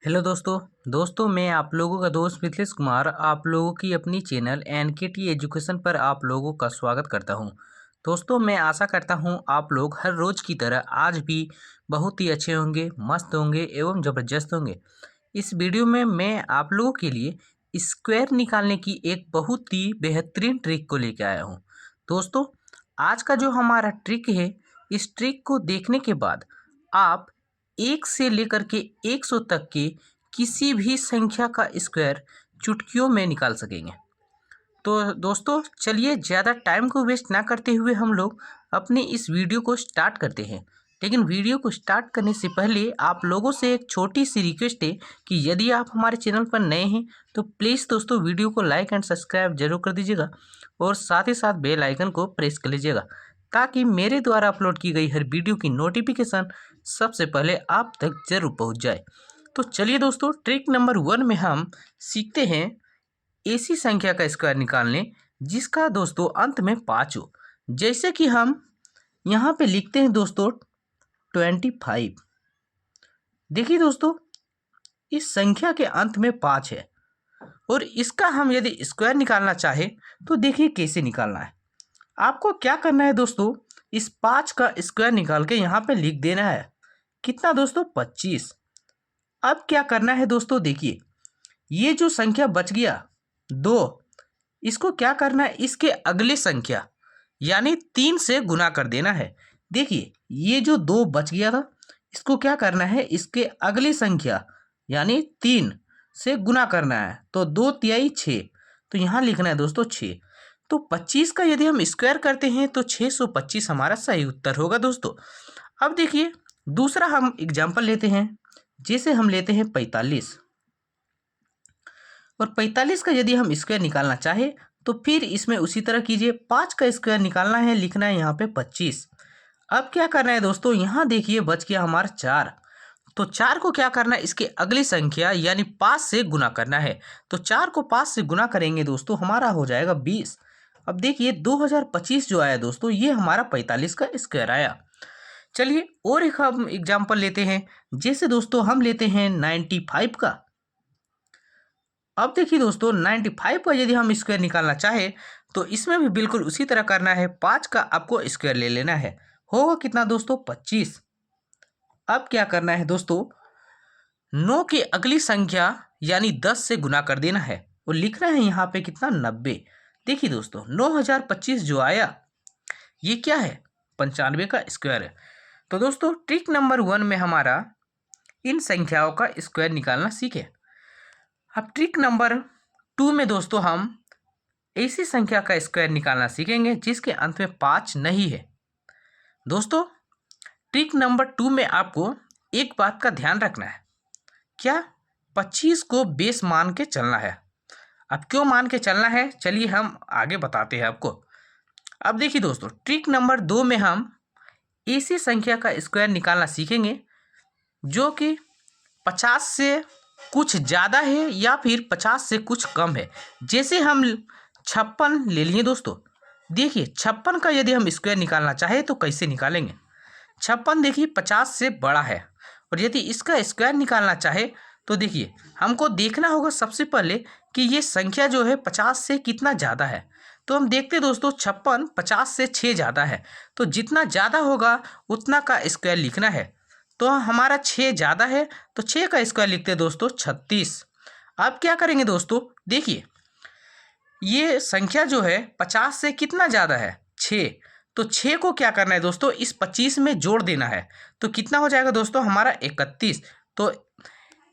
Hello दोस्तों मैं आप लोगों का दोस्त मिथिलेश कुमार आप लोगों की अपनी चैनल एनकेटी एजुकेशन पर आप लोगों का स्वागत करता हूं। दोस्तों मैं आशा करता हूं आप लोग हर रोज़ की तरह आज भी बहुत ही अच्छे होंगे, मस्त होंगे एवं ज़बरदस्त होंगे। इस वीडियो में मैं आप लोगों के लिए स्क्वायर निकालने की एक बहुत ही बेहतरीन ट्रिक को लेकर आया हूं। दोस्तों आज का जो हमारा ट्रिक है, इस ट्रिक को देखने के बाद आप 1 से लेकर के 100 तक के किसी भी संख्या का स्क्वायर चुटकियों में निकाल सकेंगे। तो दोस्तों चलिए ज़्यादा टाइम को वेस्ट ना करते हुए हम लोग अपनी इस वीडियो को स्टार्ट करते हैं। लेकिन वीडियो को स्टार्ट करने से पहले आप लोगों से एक छोटी सी रिक्वेस्ट है कि यदि आप हमारे चैनल पर नए हैं तो प्लीज़ दोस्तों वीडियो को लाइक एंड सब्सक्राइब जरूर कर दीजिएगा और साथ ही साथ बेल आइकन को प्रेस कर लीजिएगा ताकि मेरे द्वारा अपलोड की गई हर वीडियो की नोटिफिकेशन सबसे पहले आप तक जरूर पहुंच जाए। तो चलिए दोस्तों ट्रिक नंबर 1 में हम सीखते हैं ऐसी संख्या का स्क्वायर निकालने जिसका दोस्तों अंत में 5 हो। जैसे कि हम यहाँ पे लिखते हैं दोस्तों 25। देखिए दोस्तों इस संख्या के अंत में 5 है और इसका हम यदि स्क्वायर निकालना चाहे तो देखिए कैसे निकालना है। आपको क्या करना है दोस्तों, इस 5 का स्क्वायर निकाल के यहाँ पे लिख देना है। कितना दोस्तों 25। अब क्या करना है दोस्तों, देखिए ये जो संख्या बच गया 2, इसको क्या करना है, इसके अगले संख्या यानी 3 से गुना कर देना है। देखिए ये जो 2 बच गया था इसको क्या करना है, इसके अगली संख्या यानी 3 से गुना करना है। तो 2 तिहाई 6, तो यहाँ लिखना है दोस्तों 6। तो 25 का यदि हम स्क्वायर करते हैं तो 625 हमारा सही उत्तर होगा दोस्तों। अब देखिए दूसरा हम एग्जाम्पल लेते हैं, जैसे हम लेते हैं 45 और 45 का यदि हम स्क्वायर निकालना चाहे तो फिर इसमें उसी तरह कीजिए। 5 का स्क्वायर निकालना है, लिखना है यहाँ पे 25। अब क्या करना है दोस्तों, यहाँ देखिए बच गया हमारा 4। तो 4 को क्या करना है, इसके अगली संख्या यानी 5 से गुना करना है। तो 4 को 5 से गुना करेंगे दोस्तों हमारा हो जाएगा 20। अब देखिए 2025 जो आया दोस्तों ये हमारा 45 का स्क्वायर आया। चलिए और एक हम एग्जाम्पल लेते हैं, जैसे दोस्तों हम लेते हैं 95 का। अब देखिए दोस्तों 95 का यदि हम स्क्वायर निकालना चाहे तो इसमें भी बिल्कुल उसी तरह करना है। 5 का आपको स्क्वायर ले लेना है, होगा कितना दोस्तों 25। अब क्या करना है दोस्तों, 9 की अगली संख्या यानी 10 से गुना कर देना है और लिखना है यहाँ पे कितना 90। देखिए दोस्तों 9025 जो आया ये क्या है, 95 का स्क्वायर है। तो दोस्तों ट्रिक नंबर 1 में हमारा इन संख्याओं का स्क्वायर निकालना सीखे। अब ट्रिक नंबर 2 में दोस्तों हम ऐसी संख्या का स्क्वायर निकालना सीखेंगे जिसके अंत में 5 नहीं है। दोस्तों ट्रिक नंबर 2 में आपको एक बात का ध्यान रखना है, क्या 25 को बेस मान के चलना है। अब क्यों मान के चलना है चलिए हम आगे बताते हैं आपको। अब देखिए दोस्तों ट्रिक नंबर 2 में हम ऐसी संख्या का स्क्वायर निकालना सीखेंगे जो कि 50 से कुछ ज़्यादा है या फिर 50 से कुछ कम है। जैसे हम 56 ले लिए दोस्तों, देखिए 56 का यदि हम स्क्वायर निकालना चाहे तो कैसे निकालेंगे। 56 देखिए 50 से बड़ा है और यदि इसका स्क्वायर निकालना चाहे तो देखिए हमको देखना होगा सबसे पहले कि ये संख्या जो है 50 से कितना ज़्यादा है। तो हम देखते दोस्तों 56 50 से 6 ज़्यादा है, तो जितना ज़्यादा होगा उतना का स्क्वायर लिखना है। तो हमारा 6 ज़्यादा है तो 6 का स्क्वायर लिखते हैं दोस्तों 36। अब क्या करेंगे दोस्तों, देखिए ये संख्या जो है 50 से कितना ज़्यादा है 6, तो 6 को क्या करना है दोस्तों इस 25 में जोड़ देना है। तो कितना हो जाएगा दोस्तों हमारा 31। तो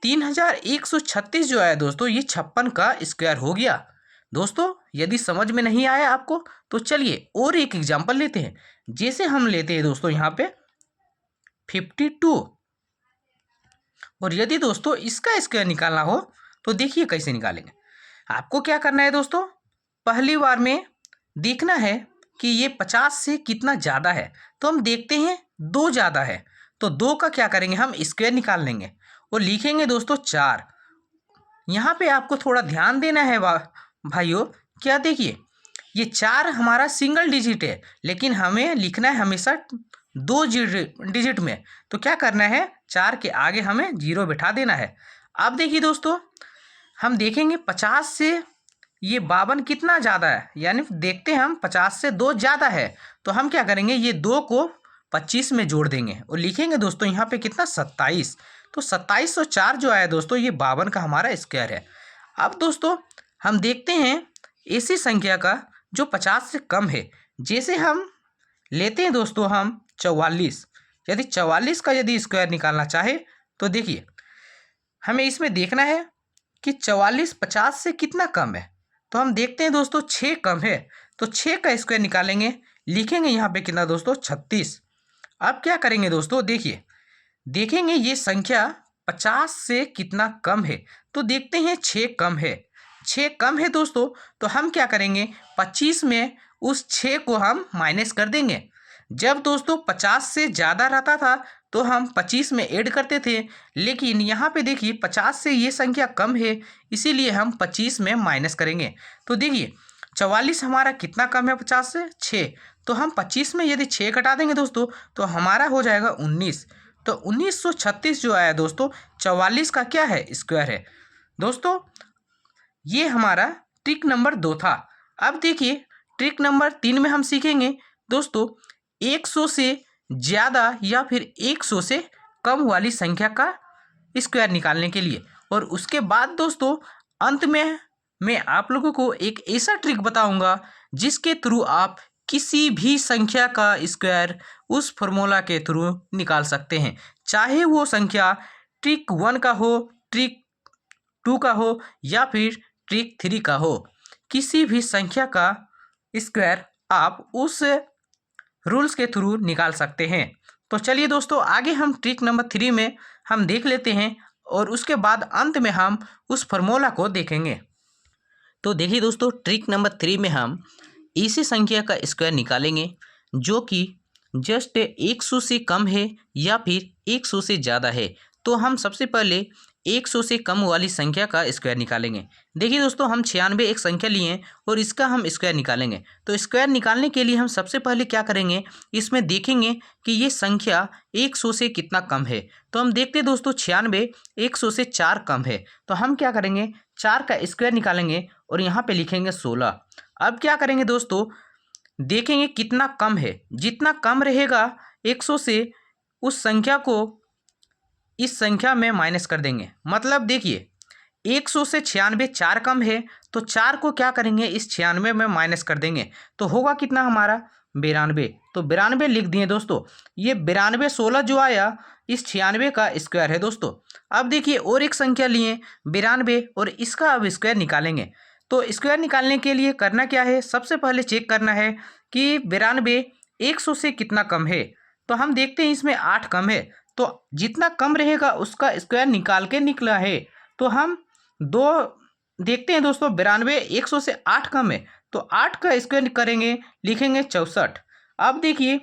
3136 जो आया दोस्तों ये 56 का स्क्वायर हो गया। दोस्तों यदि समझ में नहीं आया आपको तो चलिए और एक एग्जांपल लेते हैं, जैसे हम लेते हैं दोस्तों यहाँ पे 52 और यदि दोस्तों इसका स्क्वायर निकालना हो तो देखिए कैसे निकालेंगे। आपको क्या करना है दोस्तों, पहली बार में देखना है कि ये 50 से कितना ज़्यादा है। तो हम देखते हैं 2 ज़्यादा है, तो 2 का क्या करेंगे हम स्क्वायर निकाल लेंगे और लिखेंगे दोस्तों 4। यहाँ पे आपको थोड़ा ध्यान देना है भाइयों, क्या देखिए ये 4 हमारा सिंगल डिजिट है लेकिन हमें लिखना है हमेशा 2 डिजिट में। तो क्या करना है 4 के आगे हमें 0 बिठा देना है। अब देखिए दोस्तों, हम देखेंगे 50 से ये 52 कितना ज़्यादा है, यानी देखते हैं हम 50 से 2 ज़्यादा है, तो हम क्या करेंगे, ये 2 को 25 में जोड़ देंगे और लिखेंगे दोस्तों यहाँ पे कितना 27। तो 2704 जो आया दोस्तों, ये 52 का हमारा स्क्वायर है। अब दोस्तों हम देखते हैं ऐसी संख्या का जो 50 से कम है। जैसे हम लेते हैं दोस्तों हम 44, यदि 44 का यदि स्क्वायर निकालना चाहे तो देखिए हमें इसमें देखना है कि 44 50 से कितना कम है। तो हम देखते हैं दोस्तों 6 कम है, तो 6 का स्क्वायर निकालेंगे, लिखेंगे यहाँ पे कितना दोस्तों 36। अब क्या करेंगे दोस्तों, देखिए देखेंगे ये संख्या 50 से कितना कम है, तो देखते हैं 6 कम है। 6 कम है दोस्तों, तो हम क्या करेंगे 25 में उस 6 को हम माइनस कर देंगे। जब दोस्तों 50 से ज़्यादा रहता था तो हम 25 में ऐड करते थे, लेकिन यहाँ पे देखिए 50 से ये संख्या कम है, इसीलिए हम 25 में माइनस करेंगे। तो देखिए 44 हमारा कितना कम है 50 से, 6। तो हम 25 में यदि 6 घटा देंगे दोस्तों तो हमारा हो जाएगा 19। तो 1936 जो आया दोस्तों 44 का क्या है स्क्वायर है। दोस्तों ये हमारा ट्रिक नंबर 2 था। अब देखिए ट्रिक नंबर 3 में हम सीखेंगे दोस्तों 100 से ज़्यादा या फिर 100 से कम वाली संख्या का स्क्वायर निकालने के लिए। और उसके बाद दोस्तों अंत में मैं आप लोगों को एक ऐसा ट्रिक बताऊंगा जिसके थ्रू आप किसी भी संख्या का स्क्वायर उस फॉर्मूला के थ्रू निकाल सकते हैं, चाहे वो संख्या ट्रिक 1 का हो, ट्रिक 2 का हो या फिर ट्रिक 3 का हो। किसी भी संख्या का स्क्वायर आप उस रूल्स के थ्रू निकाल सकते हैं। तो चलिए दोस्तों आगे हम ट्रिक नंबर 3 में हम देख लेते हैं और उसके बाद अंत में हम उस फार्मूला को देखेंगे। तो देखिए दोस्तों ट्रिक नंबर 3 में हम ऐसी संख्या का स्क्वायर निकालेंगे जो कि जस्ट 100 से कम है या फिर 100 से ज़्यादा है। तो हम सबसे पहले 100 से कम वाली संख्या का स्क्वायर निकालेंगे। देखिए दोस्तों हम 96 एक संख्या लिए और इसका हम स्क्वायर निकालेंगे। तो स्क्वायर निकालने के लिए हम सबसे पहले क्या करेंगे, इसमें देखेंगे कि ये संख्या 100 से कितना कम है। तो हम देखते हैं दोस्तों 96 100 से 4 कम है। तो हम क्या करेंगे 4 का स्क्वायर निकालेंगे और यहाँ पे लिखेंगे 16। अब क्या करेंगे दोस्तों, देखेंगे कितना कम है, जितना कम रहेगा 100 से उस संख्या को इस संख्या में माइनस कर देंगे। मतलब देखिए 100 से 96 4 कम है, तो 4 को क्या करेंगे इस 96 में माइनस कर देंगे, तो होगा कितना हमारा 92। तो 92 लिख दिए दोस्तों। ये 92 16 जो आया इस 96 का स्क्वायर है दोस्तों। अब देखिए और एक संख्या लिए 92 और इसका अब स्क्वायर निकालेंगे। तो स्क्वायर निकालने के लिए करना क्या है, सबसे पहले चेक करना है कि 92 100 से कितना कम है। तो हम देखते हैं इसमें 8 कम है, तो जितना कम रहेगा उसका स्क्वायर निकाल के निकला है। तो हम दो देखते हैं दोस्तों 92 100 से 8 कम है, तो 8 का स्क्वायर करेंगे, लिखेंगे 64। अब देखिए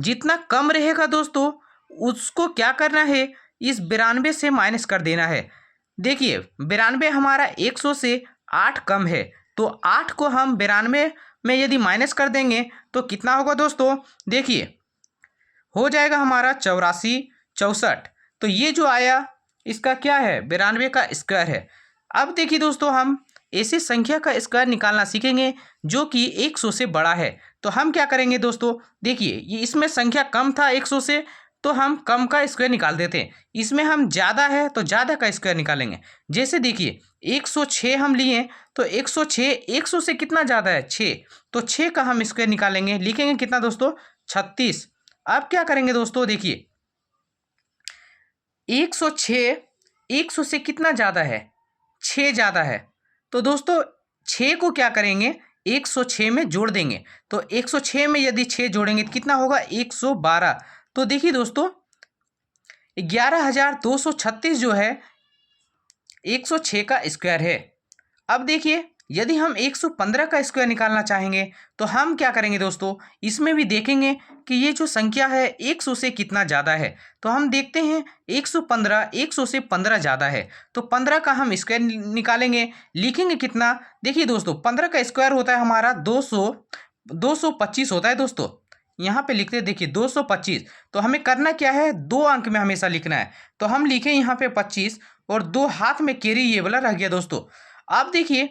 जितना कम रहेगा दोस्तों उसको क्या करना है, इस 92 से माइनस कर देना है। देखिए 92 हमारा 100 से 8 कम है, तो 8 को हम 92 में यदि माइनस कर देंगे तो कितना होगा दोस्तों, देखिए हो जाएगा हमारा 84 64। तो ये जो आया इसका क्या है 92 का स्क्वायर है। अब देखिए दोस्तों हम ऐसी संख्या का स्क्वायर निकालना सीखेंगे जो कि 100 से बड़ा है। तो हम क्या करेंगे दोस्तों, देखिए ये इसमें संख्या कम था 100 से, तो हम कम का स्क्वायर निकाल देते हैं। इसमें हम ज़्यादा है तो ज़्यादा का स्क्वायर निकालेंगे। जैसे देखिए 106 हम लिए, तो 106 100 से कितना ज़्यादा है 6, तो 6 का हम स्क्वायर निकालेंगे, लिखेंगे कितना दोस्तों 36। अब क्या करेंगे दोस्तों, देखिए 106 100 से कितना ज़्यादा है 6 ज़्यादा है, तो दोस्तों 6 को क्या करेंगे 106 में जोड़ देंगे। तो 106 में यदि 6 जोड़ेंगे तो कितना होगा 112। तो देखिए दोस्तों 11236 जो है 106 का स्क्वायर है। अब देखिए यदि हम 115 का स्क्वायर निकालना चाहेंगे तो हम क्या करेंगे दोस्तों, इसमें भी देखेंगे कि ये जो संख्या है 100 से कितना ज़्यादा है। तो हम देखते हैं 115 100 से 15 ज़्यादा है, तो 15 का हम स्क्वायर निकालेंगे, लिखेंगे कितना, देखिए दोस्तों 15 का स्क्वायर होता है हमारा 225 होता है दोस्तों। यहाँ पे लिखते हैं देखिए 225। तो हमें करना क्या है, 2 अंक में हमेशा लिखना है। तो हम लिखें यहाँ पे 25 और 2 हाथ में कैरी ये वाला रह गया दोस्तों। अब देखिए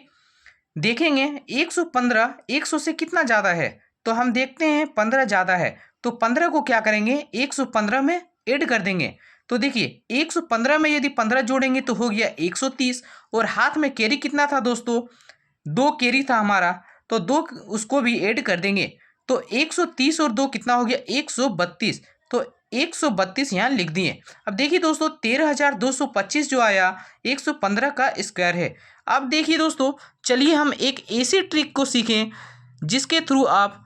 देखेंगे 115 100 से कितना ज़्यादा है, तो हम देखते हैं 15 ज़्यादा है, तो 15 को क्या करेंगे 115 में ऐड कर देंगे। तो देखिए 115 में यदि 15 जोड़ेंगे तो हो गया 130, और हाथ में कैरी कितना था दोस्तों, 2 कैरी था हमारा, तो 2 उसको भी ऐड कर देंगे। तो 130 और 2 कितना हो गया 132, तो 132 यहाँ लिख दिए। अब देखिए दोस्तों 13,225 जो आया 115 का स्क्वायर है। अब देखिए दोस्तों चलिए हम एक ऐसी ट्रिक को सीखें जिसके थ्रू आप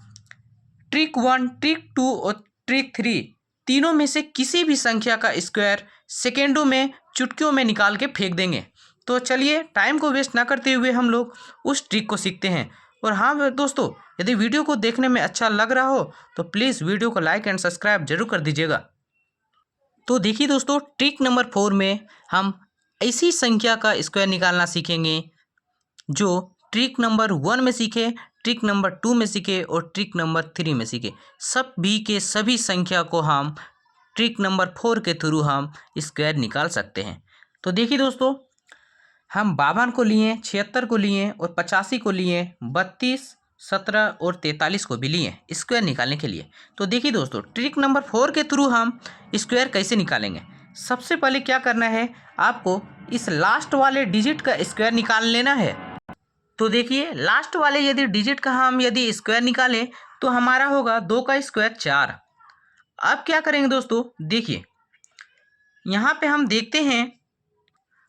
ट्रिक 1, ट्रिक 2 और ट्रिक 3 तीनों में से किसी भी संख्या का स्क्वायर सेकेंडों में चुटकियों में निकाल के फेंक देंगे। तो चलिए टाइम को वेस्ट ना करते हुए हम लोग उस ट्रिक को सीखते हैं। और हाँ दोस्तों, यदि वीडियो को देखने में अच्छा लग रहा हो तो प्लीज़ वीडियो को लाइक एंड सब्सक्राइब जरूर कर दीजिएगा। तो देखिए दोस्तों ट्रिक नंबर 4 में हम ऐसी संख्या का स्क्वायर निकालना सीखेंगे जो ट्रिक नंबर 1 में सीखे, ट्रिक नंबर 2 में सीखे और ट्रिक नंबर 3 में सीखे। सभी के सभी संख्या को हम ट्रिक नंबर 4 के थ्रू हम स्क्वायर निकाल सकते हैं। तो देखिए दोस्तों हम 52 को लिए, 76 को लिए और 85 को लिए, 32, 17 और 43 को भी लिए स्क्वायर निकालने के लिए। तो देखिए दोस्तों ट्रिक नंबर 4 के थ्रू हम स्क्वायर कैसे निकालेंगे। सबसे पहले क्या करना है, आपको इस लास्ट वाले डिजिट का स्क्वायर निकाल लेना है। तो देखिए लास्ट वाले यदि डिजिट का हम यदि स्क्वायर निकालें तो हमारा होगा 2 का स्क्वायर 4। अब क्या करेंगे दोस्तों, देखिए यहाँ पे हम देखते हैं।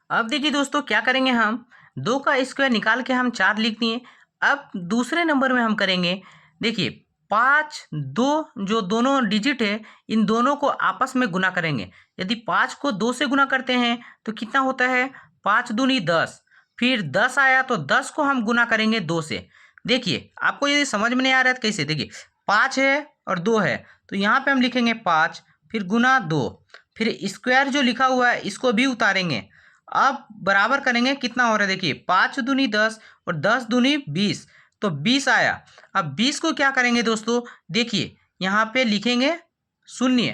अब देखिए दोस्तों क्या करेंगे, हम 2 का स्क्वायर निकाल के हम 4 लिख दिए। अब दूसरे नंबर में हम करेंगे, देखिए 5, 2 जो दोनों डिजिट है इन दोनों को आपस में गुना करेंगे। यदि 5 को 2 से गुना करते हैं तो कितना होता है 5 दूनी 10, फिर 10 आया तो 10 को हम गुना करेंगे 2 से। देखिए आपको यदि समझ में नहीं आ रहा है तो कैसे, देखिए 5 है और 2 है तो यहाँ पे हम लिखेंगे 5, फिर गुना 2, फिर स्क्वायर जो लिखा हुआ है इसको भी उतारेंगे। अब बराबर करेंगे, कितना हो रहा है देखिए 5 दूनी 10 और 10 दूनी 20, तो 20 आया। अब 20 को क्या करेंगे दोस्तों, देखिए यहाँ पे लिखेंगे 0।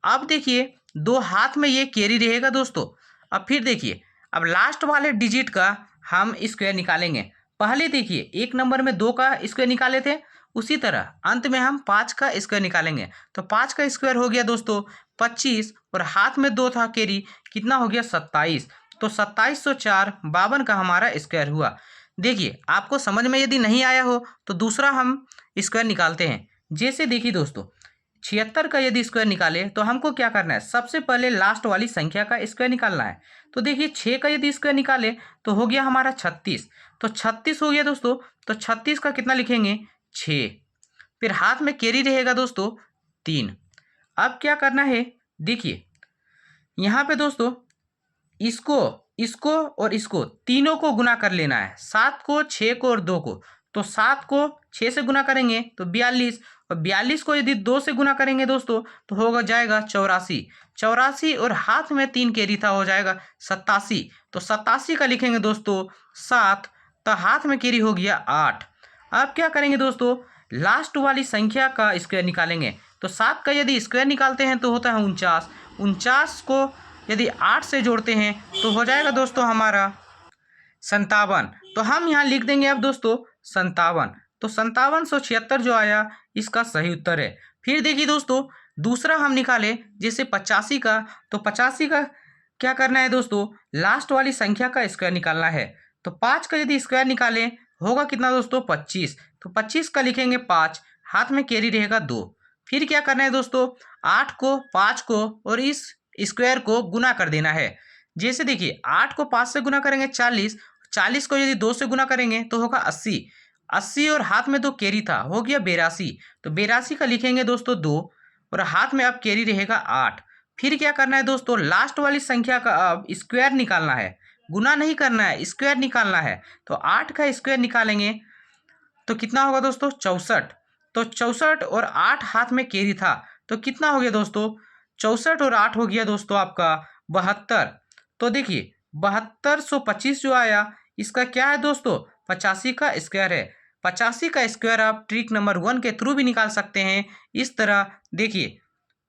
अब देखिए 2 हाथ में ये कैरी रहेगा दोस्तों। अब फिर देखिए अब लास्ट वाले डिजिट का हम स्क्वायर निकालेंगे। पहले देखिए 1 नंबर में 2 का स्क्वायर निकाले थे, उसी तरह अंत में हम 5 का स्क्वायर निकालेंगे। तो 5 का स्क्वायर हो गया दोस्तों 25, और हाथ में 2 था कैरी, कितना हो गया 27, तो 2704 52 का हमारा स्क्वायर हुआ। देखिए आपको समझ में यदि नहीं आया हो तो दूसरा हम स्क्वायर निकालते हैं। जैसे देखिए दोस्तों 76 का यदि स्क्वायर निकाले तो हमको क्या करना है, सबसे पहले लास्ट वाली संख्या का स्क्वायर निकालना है। तो देखिए 6 का यदि स्क्वायर निकाले तो हो गया हमारा 36, तो 36 हो गया दोस्तों। तो 36 का कितना लिखेंगे 6, फिर हाथ में कैरी रहेगा दोस्तों 3। अब क्या करना है, देखिए यहाँ पे दोस्तों इसको इसको और इसको तीनों को गुना कर लेना है, 7 को 6 को और 2 को। तो 7 को 6 से गुना करेंगे तो 42, और 42 को यदि 2 से गुना करेंगे दोस्तों तो होगा जाएगा 84, 84 और हाथ में 3 कैरी था हो जाएगा 87, तो 87 का लिखेंगे दोस्तों 7, तो हाथ में कैरी हो गया 8। अब क्या करेंगे दोस्तों, लास्ट वाली संख्या का स्क्वायर निकालेंगे। तो 7 का यदि स्क्वायर निकालते हैं तो होता है 49, 49 को यदि 8 से जोड़ते हैं तो हो जाएगा दोस्तों हमारा 57। तो हम यहाँ लिख देंगे अब दोस्तों 57, तो 5776 जो आया इसका सही उत्तर है। फिर देखिए दोस्तों दूसरा हम निकाले जैसे 85 का, तो 85 का क्या करना है दोस्तों, लास्ट वाली संख्या का स्क्वायर निकालना है। तो 5 का यदि स्क्वायर निकाले होगा कितना दोस्तों 25, तो 25 का लिखेंगे 5, हाथ में कैरी रहेगा 2। फिर क्या करना है दोस्तों, 8 को 5 को और इस स्क्वायर को गुना कर देना है। जैसे देखिए 8 को 5 से गुना करेंगे 40, 40 को यदि 2 से गुना करेंगे तो होगा 80, 80 और हाथ में 2 कैरी था हो गया 82, तो 82 का लिखेंगे दोस्तों 2, और हाथ में अब कैरी रहेगा 8। फिर क्या करना है दोस्तों, लास्ट वाली संख्या का अब स्क्वायर निकालना है, गुना नहीं करना है, स्क्वायर निकालना है। तो 8 का स्क्वायर निकालेंगे तो कितना होगा दोस्तों 64, तो 64 और 8 हाथ में कैरी था तो कितना हो गया दोस्तों 64 और 8 हो गया दोस्तों आपका 72। तो देखिए 7225 जो आया इसका क्या है दोस्तों 85 का स्क्वायर है। 85 का स्क्वायर आप ट्रिक नंबर 1 के थ्रू भी निकाल सकते हैं। इस तरह देखिए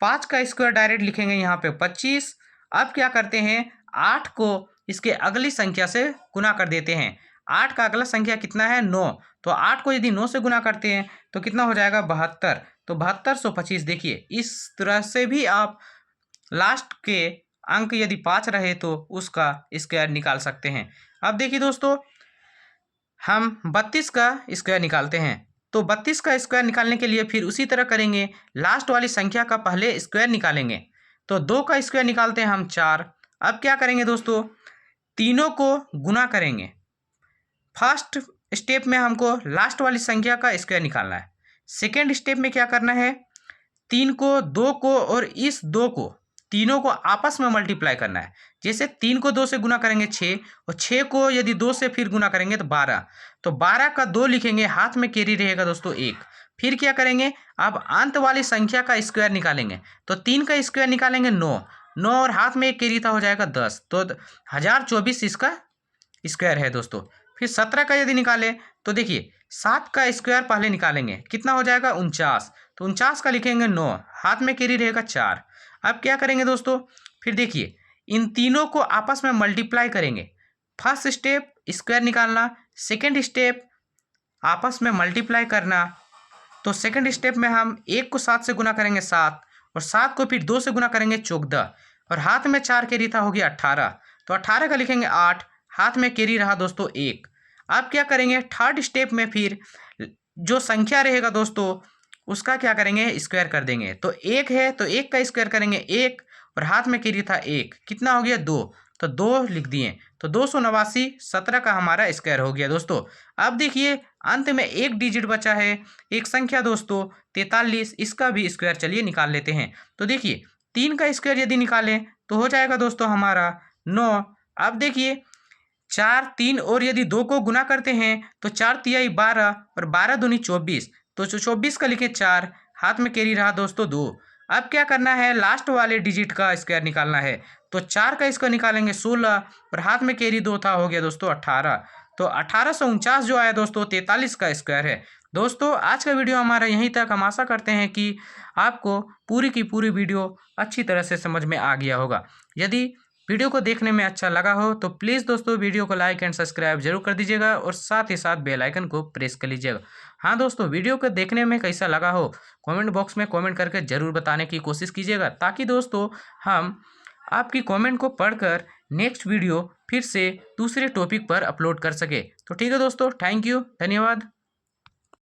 5 का स्क्वायर डायरेक्ट लिखेंगे यहाँ पे 25। अब क्या करते हैं 8 को इसके अगली संख्या से गुना कर देते हैं। 8 का अगला संख्या कितना है 9, तो 8 को यदि 9 से गुना करते हैं तो कितना हो जाएगा 72। तो 7225। देखिए इस तरह से भी आप लास्ट के अंक यदि 5 रहे तो उसका स्क्वायर निकाल सकते हैं। अब देखिए दोस्तों हम 32 का स्क्वायर निकालते हैं। तो 32 का स्क्वायर निकालने के लिए फिर उसी तरह करेंगे, लास्ट वाली संख्या का पहले स्क्वायर निकालेंगे। तो 2 का स्क्वायर निकालते हैं हम 4। अब क्या करेंगे दोस्तों, तीनों को गुना करेंगे। फर्स्ट स्टेप में हमको लास्ट वाली संख्या का स्क्वायर निकालना है। सेकेंड स्टेप में क्या करना है, 3 को, 2 को और इस 2 को, तीनों को आपस में मल्टीप्लाई करना है। जैसे 3 को 2 से गुना करेंगे 6, और 6 को यदि 2 से फिर गुना करेंगे तो 12। तो 12 का 2 लिखेंगे, हाथ में कैरी रहेगा दोस्तों 1। फिर क्या करेंगे, अब अंत वाली संख्या का स्क्वायर निकालेंगे। तो 3 का स्क्वायर निकालेंगे 9, 9 और हाथ में एक कैरी था, हो जाएगा 10। तो 1024 इसका स्क्वायर है दोस्तों। फिर 17 का यदि निकालें तो देखिए 7 का स्क्वायर पहले निकालेंगे, कितना हो जाएगा 49। तो 49 का लिखेंगे 9, हाथ में कैरी रहेगा 4। अब क्या करेंगे दोस्तों, फिर देखिए इन तीनों को आपस में मल्टीप्लाई करेंगे। फर्स्ट स्टेप स्क्वायर निकालना, सेकेंड स्टेप आपस में मल्टीप्लाई करना। तो सेकेंड स्टेप में हम 1 को 7 से गुना करेंगे 7, और 7 को फिर 2 से गुना करेंगे 14, और हाथ में 4 कैरी था, हो गया 18। तो 18 का लिखेंगे 8, हाथ में कैरी रहा दोस्तों 1। अब क्या करेंगे, थर्ड स्टेप में फिर जो संख्या रहेगा दोस्तों उसका क्या करेंगे, स्क्वायर कर देंगे। तो 1 है तो 1 का स्क्वायर करेंगे 1, और हाथ में कैरी था 1, कितना हो गया 2। तो 2 लिख दिए, तो 289 17 का हमारा स्क्वायर हो गया दोस्तों। अब देखिए अंत में एक डिजिट बचा है, एक संख्या दोस्तों 43, इसका भी स्क्वायर चलिए निकाल लेते हैं। तो देखिए 3 का स्क्वायर यदि निकालें तो हो जाएगा दोस्तों हमारा 9। अब देखिए 4, 3 और यदि 2 को गुना करते हैं तो 4 तिहाई 12 और 12 दूनी 24। तो 24 का लिखे 4, हाथ में कैरी रहा दोस्तों 2। अब क्या करना है, लास्ट वाले डिजिट का स्क्वायर निकालना है। तो 4 का स्क्वायर निकालेंगे 16, और हाथ में कैरी 2 था, हो गया दोस्तों 18। तो 1849 जो आया दोस्तों 43 का स्क्वायर है। दोस्तों आज का वीडियो हमारा यहीं तक। हम आशा करते हैं कि आपको पूरी की पूरी वीडियो अच्छी तरह से समझ में आ गया होगा। यदि वीडियो को देखने में अच्छा लगा हो तो प्लीज़ दोस्तों वीडियो को लाइक एंड सब्सक्राइब जरूर कर दीजिएगा, और साथ ही साथ बेल आइकन को प्रेस कर लीजिएगा। हाँ दोस्तों, वीडियो को देखने में कैसा लगा हो कमेंट बॉक्स में कमेंट करके ज़रूर बताने की कोशिश कीजिएगा, ताकि दोस्तों हम आपकी कमेंट को पढ़कर नेक्स्ट वीडियो फिर से दूसरे टॉपिक पर अपलोड कर सके। तो ठीक है दोस्तों, थैंक यू, धन्यवाद।